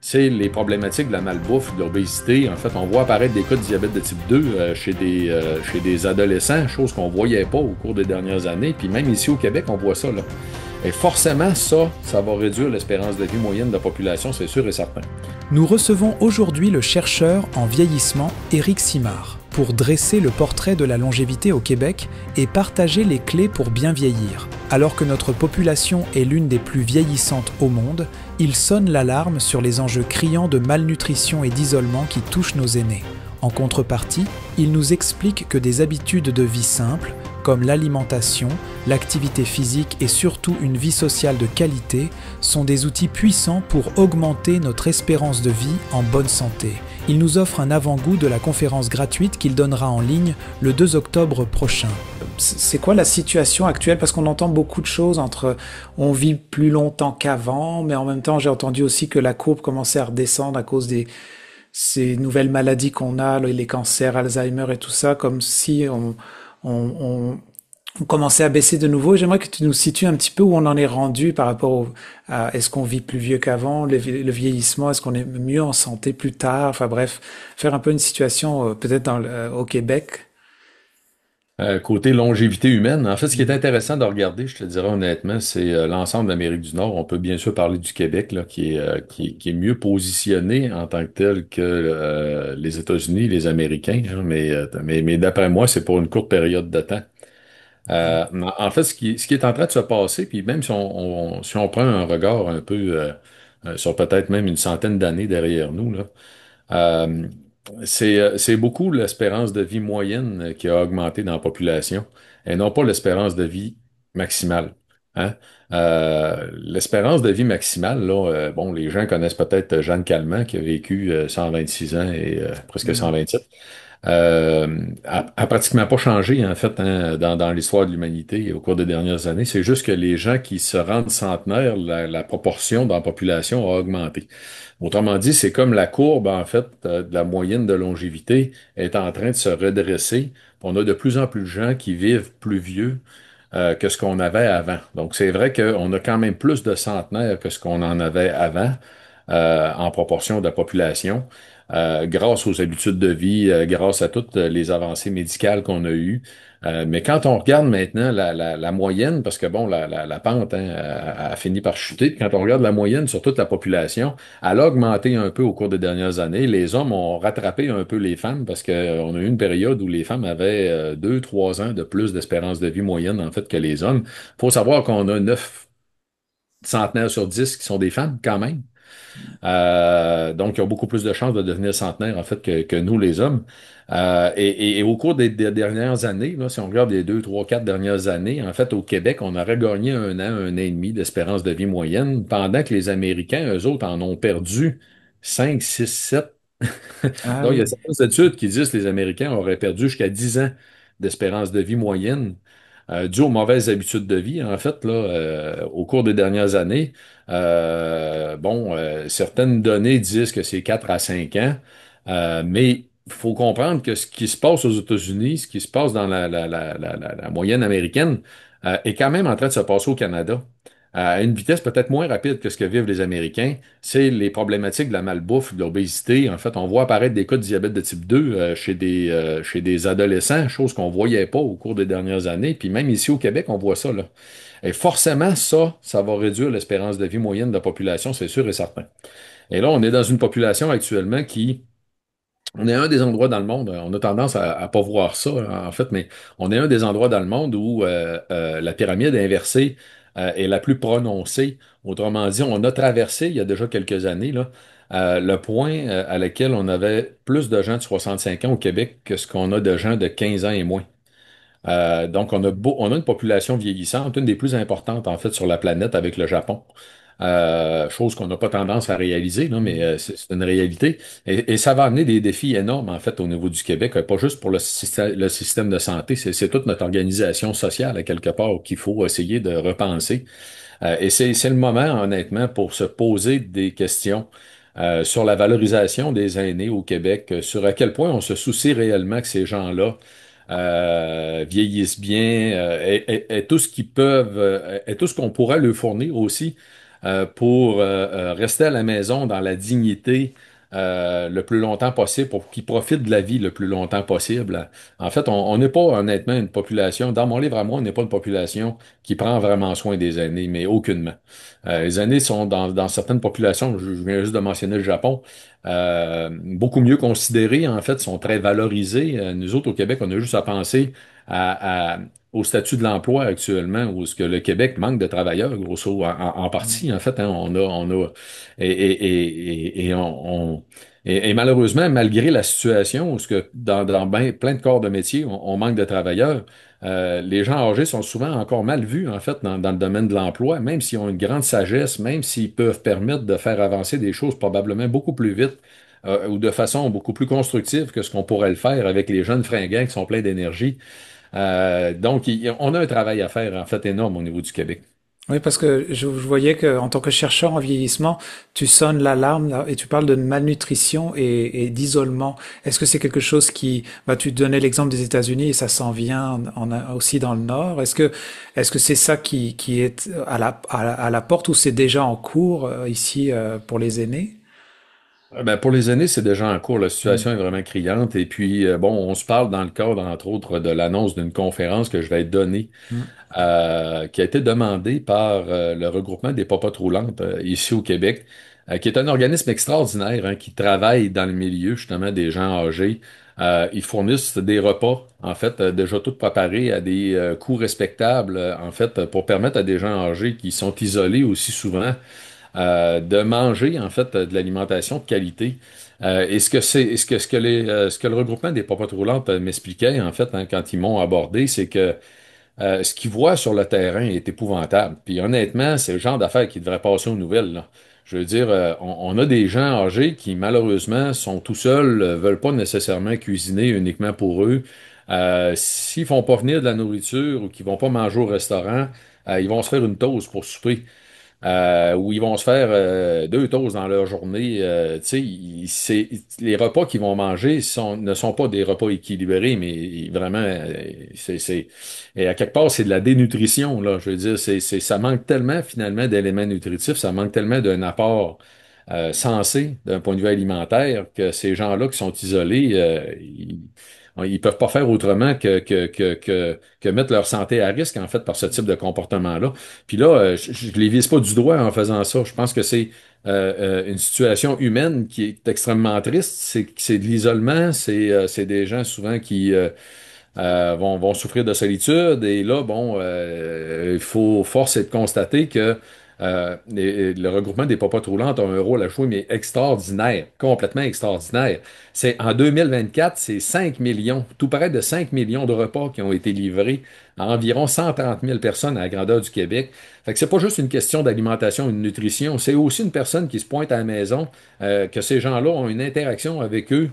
sais, les problématiques de la malbouffe, de l'obésité, en fait, on voit apparaître des cas de diabète de type 2 chez des adolescents, chose qu'on voyait pas au cours des dernières années. Puis même ici au Québec, on voit ça, là. Et forcément, ça va réduire l'espérance de vie moyenne de la population, c'est sûr et certain. Nous recevons aujourd'hui le chercheur en vieillissement Éric Simard pour dresser le portrait de la longévité au Québec et partager les clés pour bien vieillir. Alors que notre population est l'une des plus vieillissantes au monde, il sonne l'alarme sur les enjeux criants de malnutrition et d'isolement qui touchent nos aînés. En contrepartie, il nous explique que des habitudes de vie simples, comme l'alimentation, l'activité physique et surtout une vie sociale de qualité, sont des outils puissants pour augmenter notre espérance de vie en bonne santé. Il nous offre un avant-goût de la conférence gratuite qu'il donnera en ligne le 2 octobre prochain. C'est quoi la situation actuelle? Parce qu'on entend beaucoup de choses entre on vit plus longtemps qu'avant, mais en même temps j'ai entendu aussi que la courbe commençait à redescendre à cause des ces nouvelles maladies qu'on a, les cancers, Alzheimer et tout ça, comme si on, on- on commençait à baisser de nouveau. J'aimerais que tu nous situes un petit peu où on en est rendu par rapport à est-ce qu'on vit plus vieux qu'avant, le vieillissement, est-ce qu'on est mieux en santé plus tard, enfin bref, faire un peu une situation peut-être au Québec. Côté longévité humaine, en fait, ce qui est intéressant de regarder, je te dirais honnêtement, c'est l'ensemble de l'Amérique du Nord. On peut bien sûr parler du Québec, là, qui est mieux positionné en tant que tel que les États-Unis, les Américains, hein, mais d'après moi, c'est pour une courte période de temps. En fait, ce qui est en train de se passer, puis même si on prend un regard un peu sur peut-être même une centaine d'années derrière nous, là, euh, c'est beaucoup l'espérance de vie moyenne qui a augmenté dans la population et non pas l'espérance de vie maximale. Hein? L'espérance de vie maximale, là, bon, les gens connaissent peut-être Jeanne Calment qui a vécu 126 ans et presque Mm. 127. A pratiquement pas changé, en fait, hein, dans l'histoire de l'humanité au cours des dernières années. C'est juste que les gens qui se rendent centenaires, la proportion dans la population a augmenté. Autrement dit, c'est comme la courbe, en fait, de la moyenne de longévité est en train de se redresser. On a de plus en plus de gens qui vivent plus vieux que ce qu'on avait avant. Donc, c'est vrai qu'on a quand même plus de centenaires que ce qu'on en avait avant en proportion de la population, grâce aux habitudes de vie, grâce à toutes les avancées médicales qu'on a eues. Mais quand on regarde maintenant la moyenne, parce que bon, la pente hein, a fini par chuter, puis quand on regarde la moyenne sur toute la population, elle a augmenté un peu au cours des dernières années. Les hommes ont rattrapé un peu les femmes parce qu'on a eu une période où les femmes avaient 2, 3 ans de plus d'espérance de vie moyenne en fait que les hommes. Faut savoir qu'on a 9 centenaires sur 10 qui sont des femmes quand même. Donc, ils ont beaucoup plus de chances de devenir centenaires, en fait, que nous, les hommes. Et au cours des dernières années, là, si on regarde les 2, 3, 4 dernières années, en fait, au Québec, on aurait gagné 1 an et demi d'espérance de vie moyenne, pendant que les Américains, eux autres, en ont perdu 5, 6, 7. Ah Donc, il y a oui. certaines études qui disent que les Américains auraient perdu jusqu'à 10 ans d'espérance de vie moyenne dû aux mauvaises habitudes de vie, en fait, là, au cours des dernières années. Certaines données disent que c'est 4 à 5 ans, mais il faut comprendre que ce qui se passe aux États-Unis, ce qui se passe dans la moyenne américaine, est quand même en train de se passer au Canada. À une vitesse peut-être moins rapide que ce que vivent les Américains, c'est les problématiques de la malbouffe, de l'obésité. En fait, on voit apparaître des cas de diabète de type 2 chez des adolescents, chose qu'on voyait pas au cours des dernières années. Puis même ici au Québec, on voit ça, là. Et forcément, ça va réduire l'espérance de vie moyenne de la population, c'est sûr et certain. Et là, on est dans une population actuellement on est un des endroits dans le monde, on a tendance à pas voir ça, en fait, mais on est un des endroits dans le monde où la pyramide inversée est la plus prononcée. Autrement dit, on a traversé, il y a déjà quelques années, là, le point à lequel on avait plus de gens de 65 ans au Québec que ce qu'on a de gens de 15 ans et moins. Donc, on a une population vieillissante, une des plus importantes en fait sur la planète avec le Japon. Chose qu'on n'a pas tendance à réaliser, là, mais c'est une réalité. Et ça va amener des défis énormes en fait au niveau du Québec, pas juste pour le système de santé, c'est toute notre organisation sociale à quelque part qu'il faut essayer de repenser. Et c'est le moment, honnêtement, pour se poser des questions sur la valorisation des aînés au Québec, sur à quel point on se soucie réellement que ces gens-là vieillissent bien, et tout ce qu'ils peuvent, et tout ce qu'on pourrait leur fournir aussi pour rester à la maison dans la dignité le plus longtemps possible pour qu'ils profitent de la vie le plus longtemps possible. En fait, on n'est pas honnêtement une population, dans mon livre à moi, on n'est pas une population qui prend vraiment soin des aînés, mais aucunement. Les aînés sont dans certaines populations, je viens juste de mentionner le Japon, beaucoup mieux considérés, en fait, sont très valorisés. Nous autres, au Québec, on a juste à penser au statut de l'emploi actuellement, où ce que le Québec manque de travailleurs, grosso en partie, en fait, hein, et malheureusement, malgré la situation où ce que dans plein de corps de métier, on manque de travailleurs, les gens âgés sont souvent encore mal vus, en fait, dans le domaine de l'emploi, même s'ils ont une grande sagesse, même s'ils peuvent permettre de faire avancer des choses probablement beaucoup plus vite, ou de façon beaucoup plus constructive que ce qu'on pourrait le faire avec les jeunes fringants qui sont pleins d'énergie. Donc, on a un travail à faire, en fait, énorme au niveau du Québec. Oui, parce que je voyais que en tant que chercheur en vieillissement, tu sonnes l'alarme là, et tu parles de malnutrition et d'isolement. Est-ce que c'est quelque chose qui, bah, tu donnais l'exemple des États-Unis et ça s'en vient aussi dans le Nord. Est-ce que c'est ça qui est à la porte ou c'est déjà en cours ici pour les aînés? Ben, pour les aînés, c'est déjà en cours. La Mm. situation est vraiment criante. Et puis, bon, on se parle dans le cadre, entre autres, de l'annonce d'une conférence que je vais donner, Mm. qui a été demandée par le regroupement des papas roulantes ici au Québec, qui est un organisme extraordinaire, hein, qui travaille dans le milieu, justement, des gens âgés. Ils fournissent des repas, en fait, déjà tout préparés à des coûts respectables, en fait, pour permettre à des gens âgés qui sont isolés aussi souvent de manger en fait de l'alimentation de qualité. Et ce que le regroupement des papotes roulantes m'expliquait en fait hein, quand ils m'ont abordé, c'est que ce qu'ils voient sur le terrain est épouvantable. Puis honnêtement, c'est le genre d'affaires qui devrait passer aux nouvelles, là. Je veux dire, on a des gens âgés qui malheureusement sont tout seuls, veulent pas nécessairement cuisiner uniquement pour eux. S'ils font pas venir de la nourriture ou qu'ils vont pas manger au restaurant, ils vont se faire une toast pour souper où ils vont se faire deux toasts dans leur journée. Tu sais, les repas qu'ils vont manger ne sont pas des repas équilibrés, mais vraiment, et à quelque part, c'est de la dénutrition, là. Je veux dire, ça manque tellement finalement d'éléments nutritifs, ça manque tellement d'un apport sensé d'un point de vue alimentaire que ces gens-là qui sont isolés, ils peuvent pas faire autrement que mettre leur santé à risque, en fait, par ce type de comportement-là. Puis là, je les vise pas du doigt en faisant ça. Je pense que c'est une situation humaine qui est extrêmement triste. C'est de l'isolement, c'est des gens souvent qui vont souffrir de solitude. Et là, bon, il faut force est de constater que le regroupement des papas roulantes a un rôle à jouer, mais extraordinaire, complètement extraordinaire. En 2024, c'est 5 millions, tout près de 5 millions de repas qui ont été livrés à environ 130 000 personnes à la grandeur du Québec. Fait que c'est pas juste une question d'alimentation et de nutrition, c'est aussi une personne qui se pointe à la maison, que ces gens-là ont une interaction avec eux,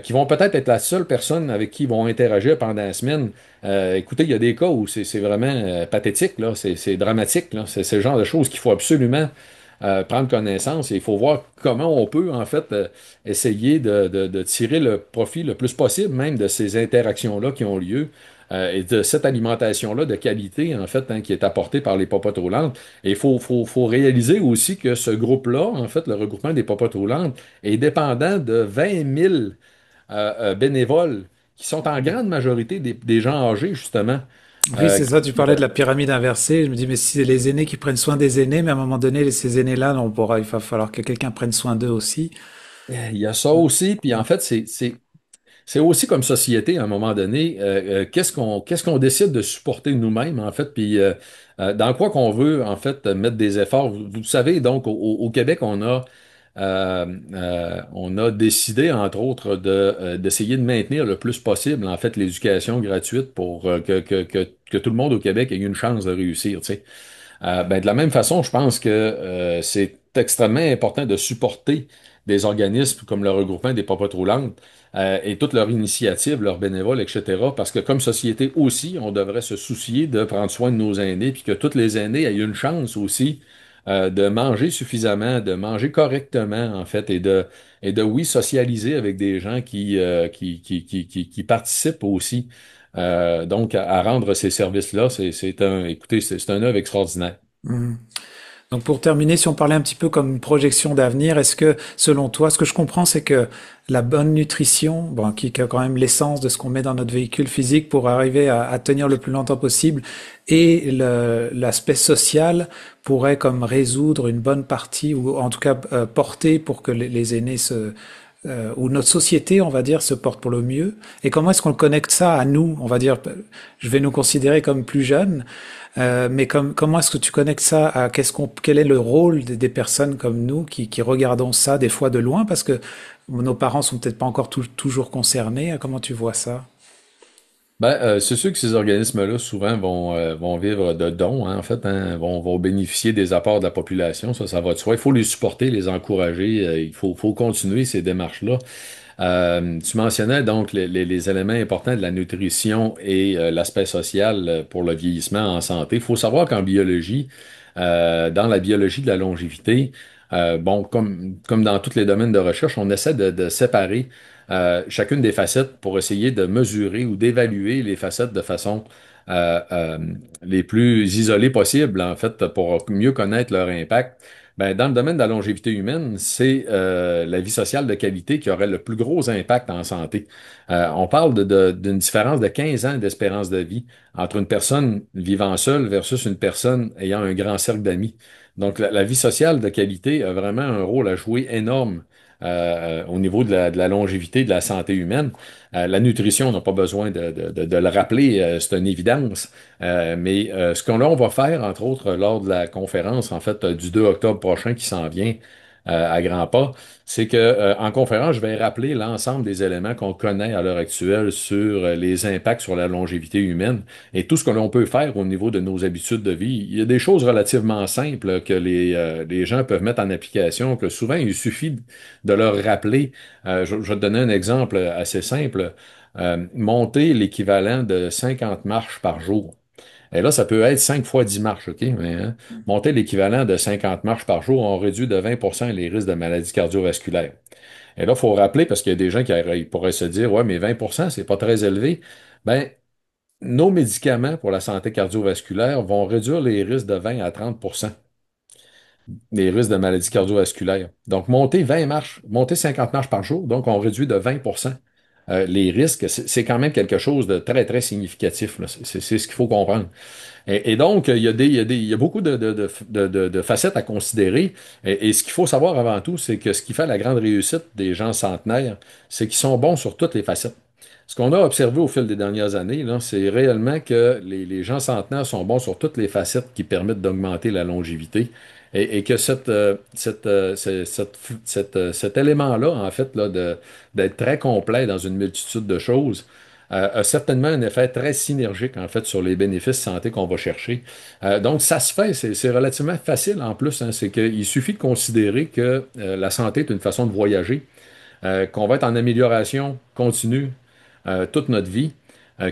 qui vont peut-être être la seule personne avec qui ils vont interagir pendant la semaine. Écoutez, il y a des cas où c'est vraiment pathétique, là, c'est dramatique, là, c'est le genre de choses qu'il faut absolument prendre connaissance et il faut voir comment on peut en fait essayer de tirer le profit le plus possible même de ces interactions-là qui ont lieu et de cette alimentation-là de qualité en fait hein, qui est apportée par les popotes roulantes. Et il faut réaliser aussi que ce groupe-là, en fait, le regroupement des popotes roulantes, est dépendant de 20 000 bénévoles qui sont en grande majorité des gens âgés justement. Oui, c'est ça, tu Qui, parlais de la pyramide inversée. Je me dis, mais si c'est les aînés qui prennent soin des aînés, mais à un moment donné, ces aînés-là, il va falloir que quelqu'un prenne soin d'eux aussi. il y a ça aussi, puis en fait, c'est aussi comme société, à un moment donné, qu'est-ce qu'on décide de supporter nous-mêmes, en fait, puis dans quoi qu'on veut, en fait, mettre des efforts. Vous savez, donc, au Québec, on a décidé, entre autres, d'essayer de maintenir le plus possible, en fait, l'éducation gratuite pour que tout le monde au Québec ait une chance de réussir, tu sais. Ben, de la même façon, je pense que c'est extrêmement important de supporter des organismes comme le regroupement des papotes roulantes et toutes leurs initiatives, leurs bénévoles, etc. Parce que comme société aussi, on devrait se soucier de prendre soin de nos aînés, puis que tous les aînés aient une chance aussi de manger suffisamment, de manger correctement, en fait, et de oui, socialiser avec des gens qui participent aussi donc à rendre ces services-là. Écoutez, c'est un œuvre extraordinaire. Mhm. Donc pour terminer, si on parlait un petit peu comme une projection d'avenir, est-ce que selon toi, ce que je comprends, c'est que la bonne nutrition, bon, qui est quand même l'essence de ce qu'on met dans notre véhicule physique pour arriver à tenir le plus longtemps possible, et l'aspect social pourrait comme résoudre une bonne partie, ou en tout cas porter pour que les aînés ou notre société, on va dire, se porte pour le mieux. Et comment est-ce qu'on connecte ça à nous? On va dire, je vais nous considérer comme plus jeunes, mais comment est-ce que tu connectes ça à quel est le rôle des personnes comme nous qui regardons ça des fois de loin parce que nos parents sont peut-être pas encore toujours concernés. Comment tu vois ça? C'est sûr que ces organismes-là, souvent, vont vivre de dons, hein, en fait, hein, vont bénéficier des apports de la population. Ça va de soi. Il faut les supporter, les encourager. Faut continuer ces démarches-là. Tu mentionnais donc les éléments importants de la nutrition et l'aspect social pour le vieillissement en santé. Il faut savoir qu'en biologie, dans la biologie de la longévité, comme dans tous les domaines de recherche, on essaie de séparer chacune des facettes pour essayer de mesurer ou d'évaluer les facettes de façon euh, euh, les plus isolées possibles, en fait, pour mieux connaître leur impact. Ben, dans le domaine de la longévité humaine, c'est la vie sociale de qualité qui aurait le plus gros impact en santé. On parle d'une différence de 15 ans d'espérance de vie entre une personne vivant seule versus une personne ayant un grand cercle d'amis. Donc, la vie sociale de qualité a vraiment un rôle à jouer énorme au niveau de la longévité, de la santé humaine. La nutrition, on n'a pas besoin de le rappeler, c'est une évidence. Ce qu'on on va faire, entre autres, lors de la conférence, en fait, du 2 octobre prochain qui s'en vient à grands pas, c'est que en conférence, je vais rappeler l'ensemble des éléments qu'on connaît à l'heure actuelle sur les impacts sur la longévité humaine et tout ce que l'on peut faire au niveau de nos habitudes de vie. Il y a des choses relativement simples que les gens peuvent mettre en application, que souvent il suffit de leur rappeler. Je vais te donner un exemple assez simple. Monter l'équivalent de 50 marches par jour. Et là, ça peut être 5 fois 10 marches, OK? Mais, hein, monter l'équivalent de 50 marches par jour, on réduit de 20% les risques de maladies cardiovasculaires. Et là, il faut rappeler, parce qu'il y a des gens qui pourraient se dire, ouais, mais 20%, c'est pas très élevé. Ben, nos médicaments pour la santé cardiovasculaire vont réduire les risques de 20 à 30% des risques de maladies cardiovasculaires. Donc, monter 50 marches par jour, donc on réduit de 20% les risques. C'est quand même quelque chose de très, très significatif, là. C'est ce qu'il faut comprendre. Et donc, il y a beaucoup de facettes à considérer. Et ce qu'il faut savoir avant tout, c'est que ce qui fait la grande réussite des gens centenaires, c'est qu'ils sont bons sur toutes les facettes. Ce qu'on a observé au fil des dernières années, là, c'est réellement que les gens centenaires sont bons sur toutes les facettes qui permettent d'augmenter la longévité. Et que cet élément-là, en fait, là, d'être très complet dans une multitude de choses, a certainement un effet très synergique, en fait, sur les bénéfices santé qu'on va chercher. Donc, ça se fait, c'est relativement facile en plus, hein. C'est qu'il suffit de considérer que la santé est une façon de voyager, qu'on va être en amélioration continue toute notre vie,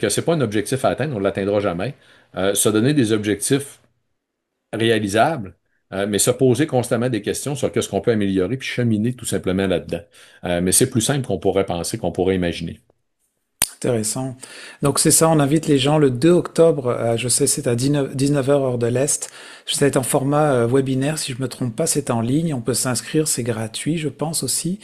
que c'est pas un objectif à atteindre, on ne l'atteindra jamais. Se donner des objectifs réalisables, mais se poser constamment des questions sur qu'est-ce qu'on peut améliorer, puis cheminer tout simplement là-dedans. Mais c'est plus simple qu'on pourrait penser, qu'on pourrait imaginer. Intéressant. Donc c'est ça, on invite les gens le 2 octobre, je sais c'est à 19 heures heure de l'Est. C'est en format webinaire, si je me trompe pas, c'est en ligne, on peut s'inscrire, c'est gratuit, je pense aussi.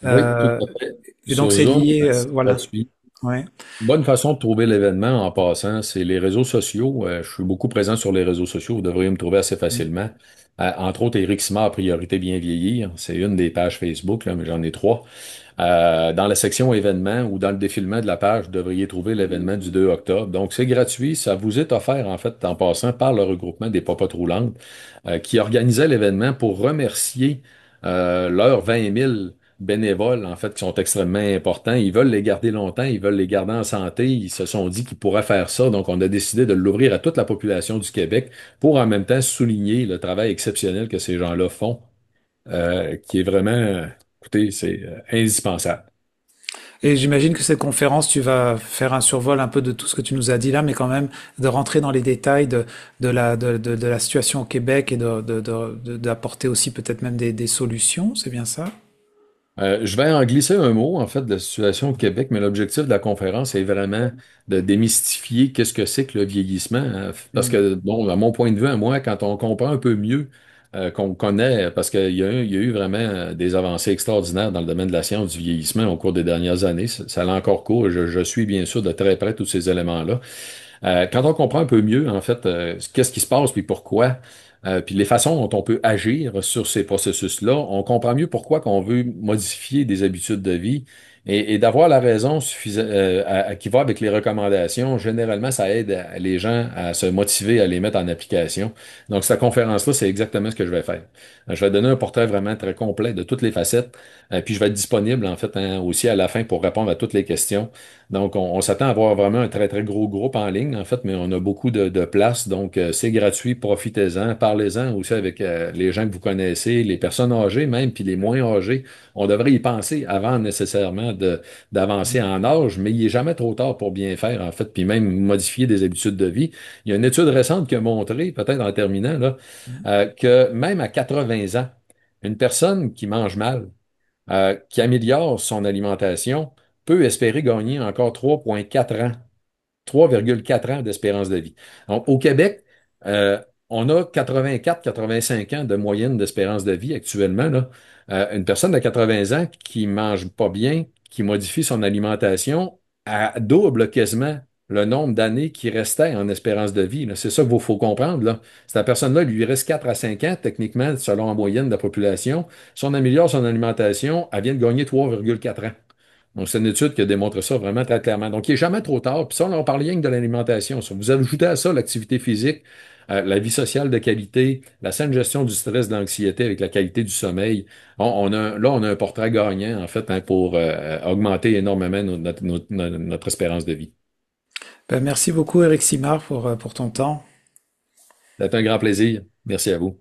Oui, tout Euh, à fait. et donc Sur c'est Zoom, lié, c'est voilà. gratuit. Ouais. Bonne façon de trouver l'événement en passant, c'est les réseaux sociaux. Je suis beaucoup présent sur les réseaux sociaux. Vous devriez me trouver assez facilement. Entre autres, Éric Simard, Priorité Bien Vieillir. C'est une des pages Facebook, là, mais j'en ai trois. Dans la section événements ou dans le défilement de la page, vous devriez trouver l'événement du 2 octobre. Donc, c'est gratuit. Ça vous est offert, en fait, en passant par le regroupement des Popotes roulantes, qui organisait l'événement pour remercier leurs 20 000 bénévoles, en fait, qui sont extrêmement importants. Ils veulent les garder longtemps, ils veulent les garder en santé. Ils se sont dit qu'ils pourraient faire ça. Donc, on a décidé de l'ouvrir à toute la population du Québec pour en même temps souligner le travail exceptionnel que ces gens-là font, qui est vraiment, écoutez, c'est indispensable. Et j'imagine que cette conférence, tu vas faire un survol un peu de tout ce que tu nous as dit là, mais quand même de rentrer dans les détails de la situation au Québec et d'apporter aussi peut-être même des solutions, c'est bien ça? Je vais en glisser un mot, en fait, de la situation au Québec, mais l'objectif de la conférence est vraiment de démystifier qu'est-ce que c'est que le vieillissement, hein. Parce Mm. que, bon, à mon point de vue, à moi, quand on comprend un peu mieux qu'on connaît, parce qu'il y a eu vraiment des avancées extraordinaires dans le domaine de la science du vieillissement au cours des dernières années. Ça a encore cours. Je suis bien sûr de très près tous ces éléments-là. Quand on comprend un peu mieux, en fait, qu'est-ce qui se passe, puis pourquoi, puis les façons dont on peut agir sur ces processus-là, on comprend mieux pourquoi qu'on veut modifier des habitudes de vie et d'avoir la raison qui va avec les recommandations. Généralement, ça aide les gens à se motiver à les mettre en application. Donc, cette conférence-là, c'est exactement ce que je vais faire. Je vais donner un portrait vraiment très complet de toutes les facettes, puis je vais être disponible, en fait, hein, aussi à la fin pour répondre à toutes les questions. Donc, on s'attend à avoir vraiment un très, très gros groupe en ligne, en fait, mais on a beaucoup de place. Donc, c'est gratuit, profitez-en, parlez-en aussi avec les gens que vous connaissez, les personnes âgées même, puis les moins âgés. On devrait y penser avant nécessairement d'avancer en âge, mais il n'est jamais trop tard pour bien faire, en fait, puis même modifier des habitudes de vie. Il y a une étude récente qui a montré, peut-être en terminant, là, que même à 80 ans, une personne qui mange mal, qui améliore son alimentation, peut espérer gagner encore 3,4 ans d'espérance de vie. Donc, au Québec, on a 84-85 ans de moyenne d'espérance de vie actuellement, là. Une personne de 80 ans qui mange pas bien, qui modifie son alimentation, à double quasiment le nombre d'années qui restait en espérance de vie, là. C'est ça qu'il faut comprendre, là. Cette personne-là, il lui reste 4 à 5 ans, techniquement, selon la moyenne de la population. Si on améliore son alimentation, elle vient de gagner 3,4 ans. Donc, c'est une étude qui démontre ça vraiment très clairement. Donc, il n'est jamais trop tard. Puis ça, on parle rien que de l'alimentation. Si vous ajoutez à ça l'activité physique, la vie sociale de qualité, la saine gestion du stress, de l'anxiété avec la qualité du sommeil, là, on a un portrait gagnant, en fait, hein, pour augmenter énormément notre espérance de vie. Ben, merci beaucoup Eric Simard pour ton temps. Ça a été un grand plaisir. Merci à vous.